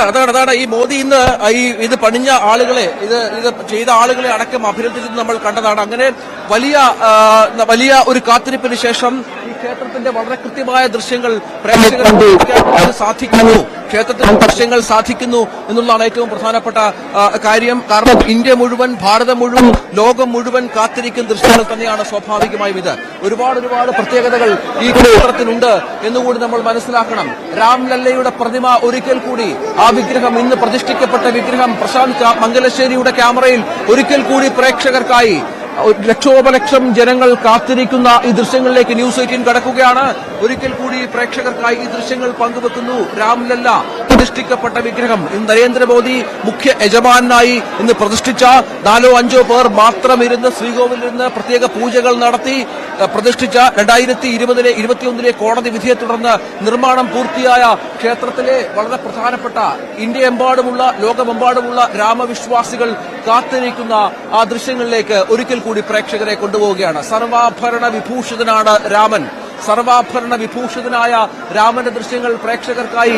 അതാണ് ഈ മോദി ഇന്ന് ഇത് പണിഞ്ഞ ആളുകളെ ഇത് ചെയ്ത ആളുകളെ അടക്കം അഭിനന്ദിച്ചത് നമ്മൾ കണ്ടതാണ്. അങ്ങനെ വലിയ ഒരു കാത്തിരിപ്പിന് ശേഷം ഈ ക്ഷേത്രത്തിന്റെ വളരെ കൃത്യമായ ദൃശ്യങ്ങൾ പ്രേക്ഷകർക്ക് സാധിക്കുന്നു, ക്ഷേത്രത്തിന്റെ ദൃശ്യങ്ങൾ സാധിക്കുന്നു എന്നുള്ളതാണ് ഏറ്റവും പ്രധാനപ്പെട്ട കാര്യം. കാരണം ഇന്ത്യ മുഴുവൻ, ഭാരതം മുഴുവൻ, ലോകം മുഴുവൻ കാത്തിരിക്കുന്ന ദൃശ്യങ്ങൾ തന്നെയാണ് സ്വാഭാവികമായും ഇത്. ഒരുപാട് പ്രത്യേകതകൾ ഈ ക്ഷേത്രത്തിനുണ്ട് എന്നുകൂടി നമ്മൾ മനസ്സിലാക്കണം. രാംലല്ലയുടെ പ്രതിമ ഒരിക്കൽ കൂടി, ആ വിഗ്രഹം, ഇന്ന് പ്രതിഷ്ഠിക്കപ്പെട്ട വിഗ്രഹം പ്രശാന്ത് മംഗലശ്ശേരിയുടെ ക്യാമറയിൽ ഒരിക്കൽ കൂടി പ്രേക്ഷകർക്കായി ലക്ഷോപലക്ഷം ജനങ്ങൾ കാത്തിരിക്കുന്ന ഈ ദൃശ്യങ്ങളിലേക്ക് ന്യൂസ് 18 കടക്കുകയാണ്. ഒരിക്കൽ കൂടി പ്രേക്ഷകർക്കായി ഈ ദൃശ്യങ്ങൾ പങ്കുവെക്കുന്നു. രാംലല്ല പ്രതിഷ്ഠിക്കപ്പെട്ട വിഗ്രഹം ഇന്ന് നരേന്ദ്രമോദി മുഖ്യ യജമാനായി ഇന്ന് പ്രതിഷ്ഠിച്ച 4-5 പേർ മാത്രം ഇരുന്ന് ശ്രീകോവിലിരുന്ന് പ്രത്യേക പൂജകൾ നടത്തി പ്രതിഷ്ഠിച്ച 2020-21 കോടതി വിധിയെ തുടർന്ന് നിർമ്മാണം പൂർത്തിയായ ക്ഷേത്രത്തിലെ വളരെ പ്രധാനപ്പെട്ട ഇന്ത്യയെമ്പാടുമുള്ള, ലോകമെമ്പാടുമുള്ള രാമവിശ്വാസികൾ കാത്തിരിക്കുന്ന ആ ദൃശ്യങ്ങളിലേക്ക് ഒരിക്കൽ കൂടി പ്രേക്ഷകരെ കൊണ്ടുപോവുകയാണ്. സർവാഭരണ വിഭൂഷിതനാണ് രാമൻ. സർവാഭരണ വിഭൂഷിതനായ രാമന്റെ ദൃശ്യങ്ങൾ പ്രേക്ഷകർക്കായി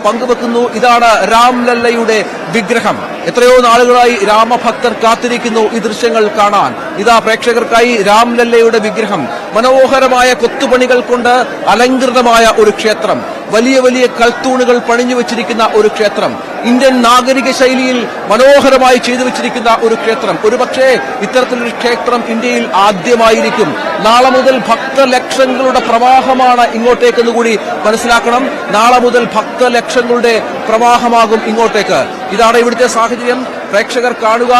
പങ്കുവെക്കുന്നു. ഇതാണ് രാംലല്ലയുടെ വിഗ്രഹം. എത്രയോ നാളുകളായി രാമഭക്തർ കാത്തിരിക്കുന്നു ഈ ദൃശ്യങ്ങൾ കാണാൻ. ഇതാ പ്രേക്ഷകർക്കായി രാംലല്ലയുടെ വിഗ്രഹം. മനോഹരമായ കൊത്തുപണികൾ കൊണ്ട് അലങ്കൃതമായ ഒരു ക്ഷേത്രം, വലിയ കൽത്തൂണുകൾ പണിഞ്ഞു വെച്ചിരിക്കുന്ന ഒരു ക്ഷേത്രം, ഇന്ത്യൻ നാഗരിക ശൈലിയിൽ മനോഹരമായി ചെയ്തു വെച്ചിരിക്കുന്ന ഒരു ക്ഷേത്രം. ഒരുപക്ഷെ ഇത്തരത്തിലൊരു ക്ഷേത്രം ഇന്ത്യയിൽ ആദ്യമായിരിക്കും. നാളെ മുതൽ ഭക്തലക്ഷങ്ങളുടെ പ്രവാഹമാണ് ഇങ്ങോട്ടേക്കെന്ന് കൂടി മനസ്സിലാക്കണം. നാളെ മുതൽ ഭക്തലക്ഷങ്ങളുടെ പ്രവാഹമാകും ഇങ്ങോട്ടേക്ക്. ഇതാണ് ഇവിടുത്തെ സാഹചര്യം. പ്രേക്ഷകർ കാണുക,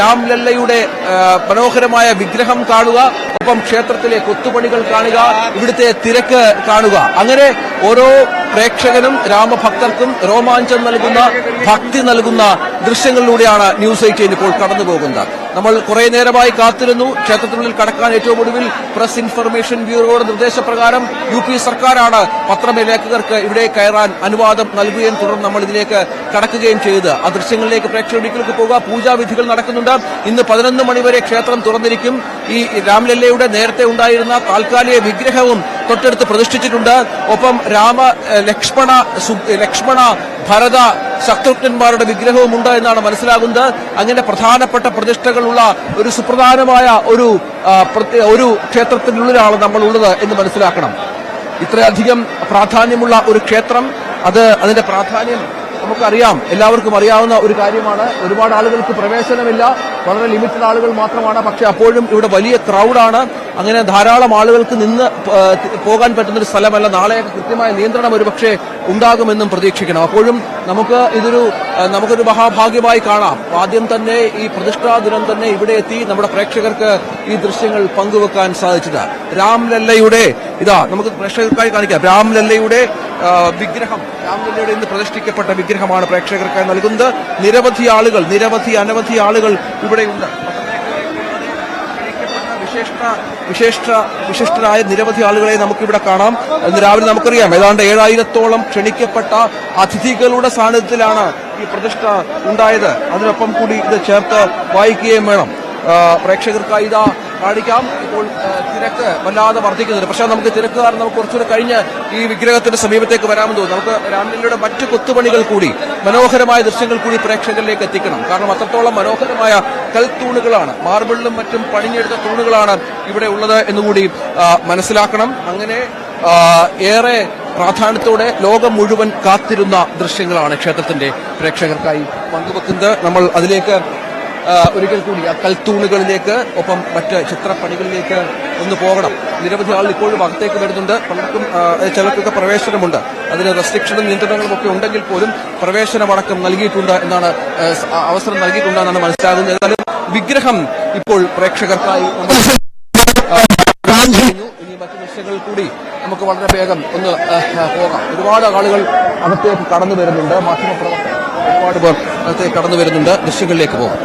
രാംലല്ലയുടെ മനോഹരമായ വിഗ്രഹം കാണുക, ഒപ്പം ക്ഷേത്രത്തിലെ കൊത്തുപണികൾ കാണുക, ഇവിടുത്തെ തിരക്ക് കാണുക. അങ്ങനെ ഓരോ പ്രേക്ഷകനും രാമഭക്തർക്കും രോമാഞ്ചം നൽകുന്ന, ഭക്തി നൽകുന്ന ദൃശ്യങ്ങളിലൂടെയാണ് ന്യൂസ് 18 ഇപ്പോൾ കടന്നുപോകുന്നത്. നമ്മൾ കുറെ നേരമായി കാത്തിരുന്നു. ക്ഷേത്രത്തിനുള്ളിൽ കടക്കാൻ ഏറ്റവും ഒടുവിൽ പ്രസ് ഇൻഫർമേഷൻ ബ്യൂറോയുടെ നിർദ്ദേശപ്രകാരം UP സർക്കാരാണ് പത്രലേഖകർക്ക് ഇവിടെ കയറാൻ അനുവാദം നൽകുകയും തുടർന്ന് നമ്മൾ ഇതിലേക്ക് കടക്കുകയും ചെയ്തത്. ആ ദൃശ്യങ്ങളിലേക്ക് പ്രേക്ഷകർക്ക് പോകുക. പൂജാവിധികൾ നടക്കുന്നുണ്ട്. ഇന്ന് 11 മണിവരെ ക്ഷേത്രം തുറന്നിരിക്കും. ഈ രാംലല്ലയുടെ നേരത്തെ ഉണ്ടായിരുന്ന താൽക്കാലിക വിഗ്രഹവും തൊട്ടടുത്ത് പ്രതിഷ്ഠിച്ചിട്ടുണ്ട്. ഒപ്പം ലക്ഷ്മണ ഭരത ശത്രുഘ്നന്മാരുടെ വിഗ്രഹവുമുണ്ട് എന്നാണ് മനസ്സിലാകുന്നത്. അങ്ങനെ പ്രധാനപ്പെട്ട പ്രതിഷ്ഠകളുള്ള ഒരു സുപ്രധാനമായ ഒരു ക്ഷേത്രത്തിനുള്ളിലാണ് നമ്മൾ ഉള്ളത് എന്ന് മനസ്സിലാക്കണം. ഇത്രയധികം പ്രാധാന്യമുള്ള ഒരു ക്ഷേത്രം, അതിന്റെ പ്രാധാന്യം നമുക്കറിയാം, എല്ലാവർക്കും അറിയാവുന്ന ഒരു കാര്യമാണ്. ഒരുപാട് ആളുകൾക്ക് പ്രവേശനമില്ല, വളരെ ലിമിറ്റഡ് ആളുകൾ മാത്രമാണ്. പക്ഷെ അപ്പോഴും ഇവിടെ വലിയ ക്രൗഡാണ്. അങ്ങനെ ധാരാളം ആളുകൾക്ക് നിന്ന് പോകാൻ പറ്റുന്നൊരു സ്ഥലമല്ല. നാളെയൊക്കെ കൃത്യമായ നിയന്ത്രണം ഒരുപക്ഷെ ഉണ്ടാകുമെന്നും പ്രതീക്ഷിക്കണം. അപ്പോഴും നമുക്കൊരു മഹാഭാഗ്യമായി കാണാം. ആദ്യം തന്നെ ഈ പ്രതിഷ്ഠാ ദിനം തന്നെ ഇവിടെ എത്തി നമ്മുടെ പ്രേക്ഷകർക്ക് ഈ ദൃശ്യങ്ങൾ പങ്കുവെക്കാൻ സാധിച്ചത്. രാംലല്ലയുടെ നമുക്ക് പ്രേക്ഷകർക്കായി കാണിക്കാം. രാംലല്ലയുടെ വിഗ്രഹം, രാംലല്ലയുടെ ഇന്ന് പ്രതിഷ്ഠിക്കപ്പെട്ട വിഗ്രഹമാണ് പ്രേക്ഷകർക്കായി നൽകുന്നത്. അനവധി ആളുകൾ ഇവിടെയുണ്ട്. വിശിഷ്ടരായ നിരവധി ആളുകളെ നമുക്കിവിടെ കാണാം. ഇന്ന് രാവിലെ നമുക്കറിയാം ഏതാണ്ട് 7000-ഓളം ക്ഷണിക്കപ്പെട്ട അതിഥികളുടെ സാന്നിധ്യത്തിലാണ് ഈ പ്രതിഷ്ഠ ഉണ്ടായത്. അതിനൊപ്പം കൂടി ഇത് ചേർത്ത് വായിക്കുകയും വേണം. പ്രേക്ഷകർക്കായി കാണിക്കാം. ഇപ്പോൾ തിരക്ക് വല്ലാതെ വർദ്ധിക്കുന്നുണ്ട്. പക്ഷേ നമുക്ക് തിരക്ക് കാരണം നമുക്ക് കുറച്ചുകൂടെ കഴിഞ്ഞ് ഈ വിഗ്രഹത്തിന്റെ സമീപത്തേക്ക് വരാമെന്ന് തോന്നുന്നു. നമുക്ക് രാംലല്ലയുടെ മറ്റു കൊത്തുപണികൾ കൂടി, മനോഹരമായ ദൃശ്യങ്ങൾ കൂടി പ്രേക്ഷകരിലേക്ക് എത്തിക്കണം. കാരണം അത്രത്തോളം മനോഹരമായ കൽത്തൂണുകളാണ്, മാർബിളിലും മറ്റും പണിഞ്ഞെടുത്ത തൂണുകളാണ് ഇവിടെ ഉള്ളത് എന്നുകൂടി മനസ്സിലാക്കണം. അങ്ങനെ ഏറെ പ്രാധാന്യത്തോടെ ലോകം മുഴുവൻ കാത്തിരുന്ന ദൃശ്യങ്ങളാണ് ക്ഷേത്രത്തിന്റെ പ്രേക്ഷകർക്കായി പങ്കുവെക്കുന്നത്. നമ്മൾ അതിലേക്ക് ഒരിക്കൽ കൂടി ആ കൽത്തൂണുകളിലേക്ക്, ഒപ്പം മറ്റ് ചിത്രപ്പണികളിലേക്ക് ഒന്ന് പോകണം. നിരവധി ആളുകൾ ഇപ്പോഴും അകത്തേക്ക് വരുന്നുണ്ട്. പലർക്കും ചിലർക്കൊക്കെ പ്രവേശനമുണ്ട്. അതിന് റെസ്ട്രിക്ഷനും നിയന്ത്രണങ്ങളും ഒക്കെ ഉണ്ടെങ്കിൽ പോലും പ്രവേശനമടക്കം നൽകിയിട്ടുണ്ട് എന്നാണ്, അവസരം നൽകിയിട്ടുണ്ടെന്നാണ് മനസ്സിലാകുന്നത്. ഏതായാലും വിഗ്രഹം ഇപ്പോൾ പ്രേക്ഷകർക്കായി ഇനി മറ്റു ദൃശ്യങ്ങൾ കൂടി നമുക്ക് വളരെ വേഗം ഒന്ന് പോകാം. ഒരുപാട് ആളുകൾ അകത്തേക്ക് കടന്നു വരുന്നുണ്ട്. മാധ്യമപ്രവർത്തകർ ഒരുപാട് പേർ അകത്തേക്ക് കടന്നു വരുന്നുണ്ട്. ദൃശ്യങ്ങളിലേക്ക് പോകാം.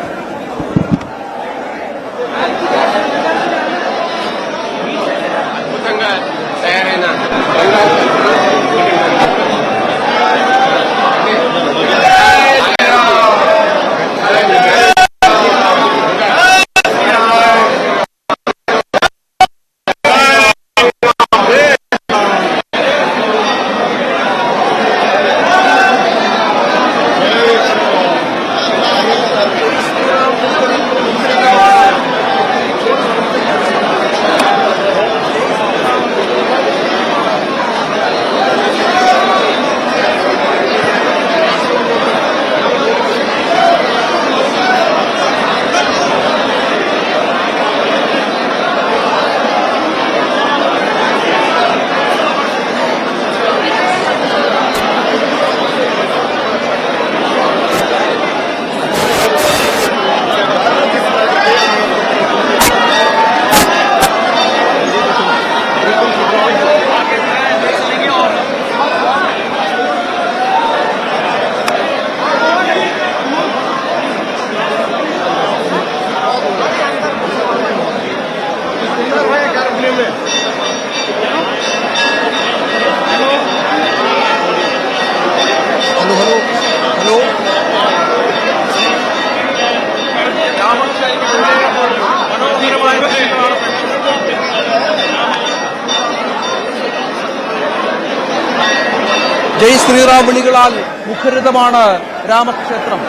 ജയ് ശ്രീറാം വിളികളാൽ മുഖരിതമാണ് രാമക്ഷേത്രം.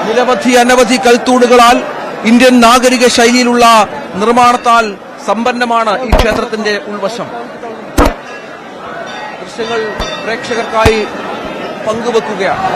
നിരവധി അനവധി കൽത്തൂണുകളാൽ ഇന്ത്യൻ നാഗരിക ശൈലിയിലുള്ള നിർമ്മാണത്താൽ സമ്പന്നമാണ് ഈ ക്ഷേത്രത്തിന്റെ ഉൾവശം. ദൃശ്യങ്ങൾ പ്രേക്ഷകർക്കായി പങ്കുവെക്കുകയാണ്.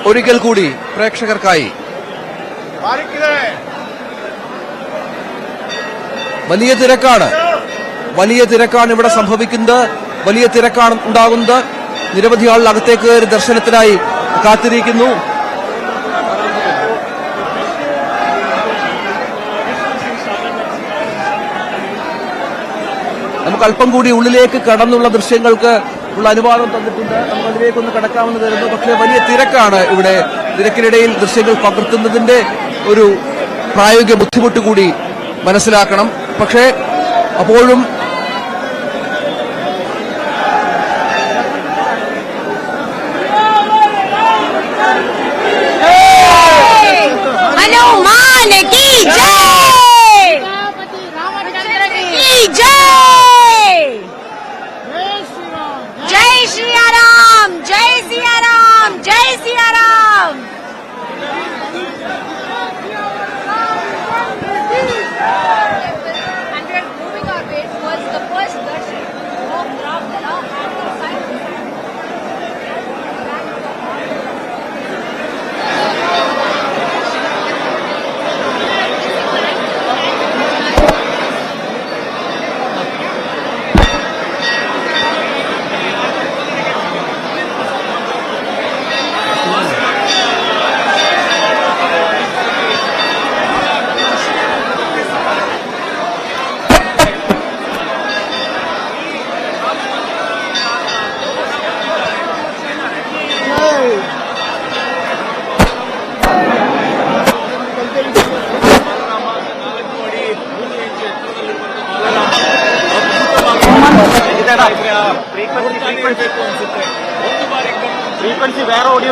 ഒരിക്കൽ കൂടി പ്രേക്ഷകർക്കായി വലിയ തിരക്കാണ് ഇവിടെ സംഭവിക്കുന്നത്. വലിയ തിരക്കാണ് ഉണ്ടാകുന്നത്. നിരവധി ആളുകൾ അകത്തേക്ക് കയറി ദർശനത്തിനായി കാത്തിരിക്കുന്നു. നമുക്ക് അല്പം കൂടി ഉള്ളിലേക്ക് കടന്നുള്ള ദൃശ്യങ്ങൾക്ക് ഉള്ള അനുവാദം തന്നിട്ടുണ്ട്. നമുക്ക് അതിലേക്കൊന്ന് കടക്കാമെന്ന് കരുതുന്നു. പക്ഷേ വലിയ തിരക്കാണ് ഇവിടെ. തിരക്കിനിടയിൽ ദൃശ്യങ്ങൾ പകർത്തുന്നതിന്റെ ഒരു പ്രായോഗിക ബുദ്ധിമുട്ട് കൂടി മനസ്സിലാക്കണം. പക്ഷേ അപ്പോഴും ಫ್ರೀಕ್ವೆನ್ಸಿ ಬೇರೆ ಓಡಿ